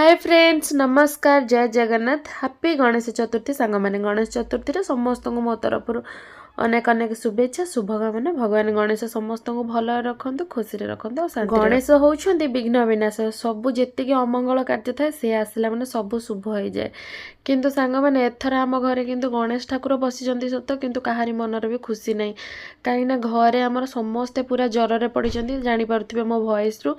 Hi friends नमस्कार जय Jagannath happy Ganesh Chaturthi सांग मैंने गणेश चतुर्थी समस्त को मो तरफ अनेक अनेक शुभेच्छा शुभकामना भगवान गणेश समस्त को भल रखु खुशी रखु गणेश होउछंती विघ्न विनाश सबू जी अमंगल कार्य थाए सी आसला मैंने सब शुभ हो जाए किंतु सांग मैंने एथर आम घरे किंतु गणेश ठाकुर बसी सत किंतु कहारी मनर भी खुशी नहीं कहीं घरे आमर समस्ते पूरा ज्वर पड़ी जानीपे मो वॉइस रु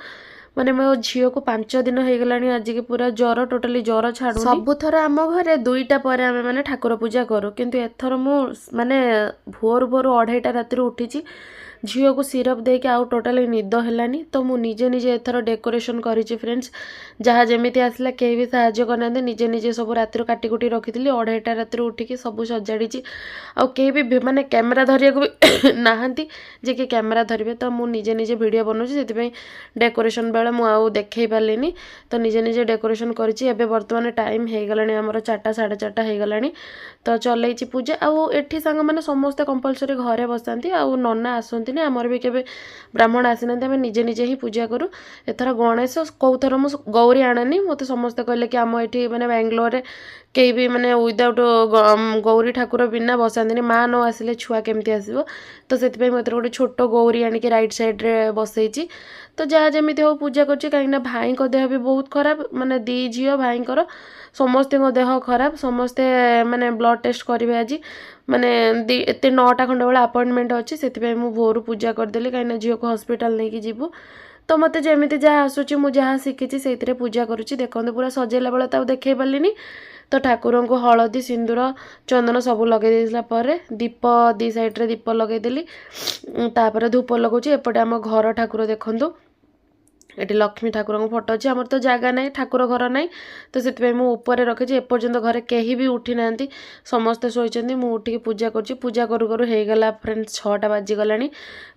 माने मो झील को 5 दिन हो गला आज की पूरा ज्वर टोटाली ज्वर छाड़ू सबुथर आम घरे 2टा पर आम मैंने ठाकुर पूजा करूँ किंतु एथर मु माने भोर भोर 2:30 राति उठी झील को सिरप देके आउ टोटाली निद हेलानी तो मु निजे निजे एथर डेकोरेशन करी फ्रेंड्स जहाँ जमी आसला कहीं भी साहाଯ୍य करना निजे निजे सब राति काटी कुटी रखी 2:30 राति उठिकी सब सजाड़ी आउ कहीं भी माने कैमेरा धरिया भी नहांती जे कि कैमेरा धरबे तो मु निजे निजे वीडियो बनाऊँ से डेकोरेशन बेले मु आउ देखई पारलिनी तो निजे निजे डेकोरेशन करिछि एबे वर्तमान टाइम हे गलानी हमर 4टा 4:30 हे गलानी तो चलैछि पूजा आउ एठी संग माने समस्त कंपलसरी घरे बसंती आउ नन्ना आसंती ने आमर भी केबे ब्राह्मण आसीना आम निजे निजे ही पूजा करूँ एथर गणेश कौथर मु गौरी आनी मत समस्ते कहले कि आम ये मैंने बेंगलोर कहीं भी मैंने विदाउट गौरी ठाकुर बिना बसाती माँ न आसिले छुआ केमती आसो तो से मतलब गोटे छोट गौरी आणिक राइट साइड्रे बसई तो जहाँ जमी हो पूजा कर कहीं भाई देह भी बहुत खराब माने दी झील भाईकर समस्त देह खराब समस्ते माने ब्लड टेस्ट करेंगे आज माने एत 9टा खंड बेला अपॉइंटमेंट अच्छी से भोर पूजा करदेली कहीं झील को हॉस्पिटल नहीं जीवु तो मत जमी जहाँ आसूँ मुझे शिखी से पूजा करुँची देखते पूरा सजेला बेला तो देखे पार्लिनी तो ठाकुर को हलदी सिंदूर चंदन सब लगे दीप 2 साइड्रे दीप लगेदेली तापर धूप लगुच एपटे आम घर ठाकुर देखु ये लक्ष्मी ठाकुर फोटो अच्छी आमर तो जगह ना ठाकुर घर ना तो से मुझे रखी एपर्यंत घरे कहीं भी उठी ना समस्ते शोचती मुझे पूजा पूजा करू करू हो गला फ्रेंड्स 6टा बाजीगला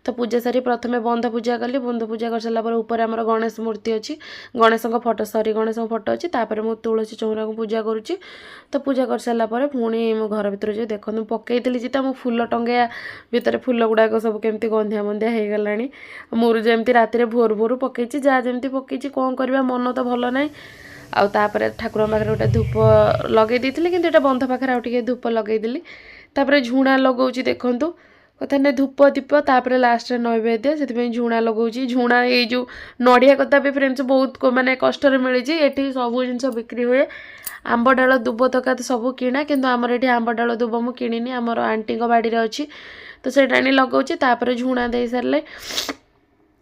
तो पूजा सारी प्रथम बंध पूजा कली बंध पूजा कर सारापर ऊपर आमर गणेश मूर्ति अच्छी गणेश फोटो सरी गणेश फोटो अच्छी तापर मु तुलसी चौरा को पूजा करुँची तो पूजा कर सारापर पुणी मो घर भर जो देखो पकईली जिता मो फूल टंगया भितर फूल गुड़ाक सब केमती गंधिया मंदिया हो गला मोर जमी राति भोर भोर पकई जहाँ जमी पकई कौन करवा मन तो भल ना आउ तापर ठाकुर पाखे गोटे धूप लगे कि बंध पाखे आउ धूप लगेदी तापर झुणा लगाऊँ देखूँ कथा ना धूप दीप तापर लास्ट नैवेद्य से झुणा लगाऊँ झुणा ये जो नड़िया कता भी फ्रेंड्स बहुत माने कष्ट मिली ये सब जिन बिक्री हुए आंब डाल दुब तक सब किणा किंतु आमर ये आंब डाल दुब मु किणी आमर आंटी बाड़ी अच्छी तो से लगाऊँ तापर झुणा दे सारे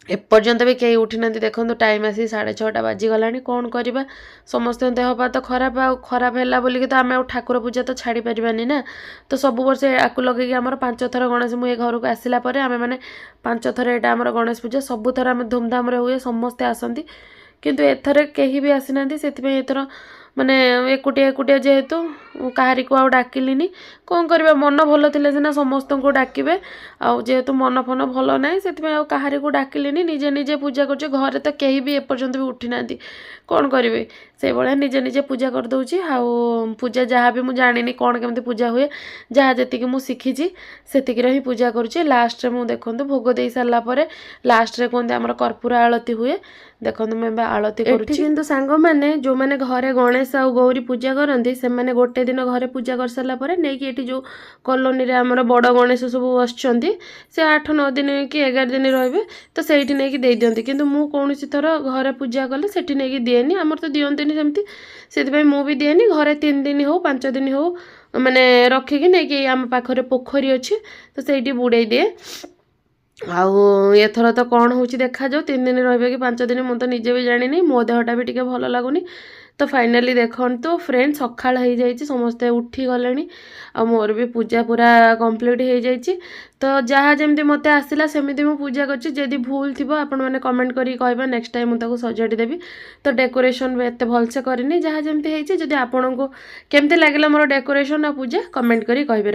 एपर्यंत भी कहीं उठी ना देखो टाइम आसी 6:30 बाजीगला कौन करवा समस्त देह पा तो खराब खराब है बोलिकी तो आम ठाकुर पूजा तो छाड़ी पारानी ना तो सब वर्ष आकु लगे आमर 5 थर गणेश मुझे घर को आसला आम मैंने 5 थर यहाँ आमर गणेश पूजा सबुथर आम धूमधाम हुए समस्ते आसती किंतु एथर कहीं भी आसीना से एथर माने एकुटिया एकुटिया जेहेतु कहारी को डाकिली कौन करवा मन भल थे सीना समस्त को डाकबे जेहेतु मन फन भल ना से कहारी को डाकिली निजे निजे पूजा कर घरे तो कहीं भी एपर्यंत भी उठी ना कौन करेंगे से भाया निजे निजे पूजा कर दूची पूजा जहाँ भी मुझे जानी कौन केमती पूजा हुए जहाँ जी मुझे शिखी से ही पूजा करुँचे लास्ट में देखो भोग दे सारापर लास्ट में कहते आम कर्पूर आलती हुए देखो मुझे आलती करूँ सांग मैंने जो मैंने घरे गणेश आ गौरी पूजा करती से मैंने गोटे दिन घरे पूजा कर सारापर नहीं कि ये जो कॉलोनी रे आमर बड़ गणेश सब आसुँच से 8-9 दिन कि 11 दिन रे तो सही नहीं दे दिखती किंतु मु कौन थर घरे पूजा कले से नहीं दिएनी आमर तो दियंती सेमती से मु भी दिएनी घरे 3 दिन हो 5 दिन हो मैंने रखिकी नहीं कि आम पाखरे पोखरी अच्छी तो सही बुड़े दिए एथर तो कौन हो देखा जाओ 3 दिन रही कि 5 दिन मुझे निजे भी जानी मो देहटा भी टे भल लगुनि तो फाइनाली देखो तो फ्रेंड सकाळ हो जाए समस्ते उठी गले आ मोर भी पूजा पूरा कंप्लीट हो जाए तो जहाँ जमी मत आसला सेमती मुझे पूजा करी भूल थी आपण मैंने कमेंट करी कहबा नेक्स्ट टाइम मुझे सजाड़ी देवी तो डेकोरेशन भी एत भलसे करनी जहाँ जमी होती जदि आपन को केमती लगे मोर डेकोरेशन आ पूजा कमेंट करी कहबे।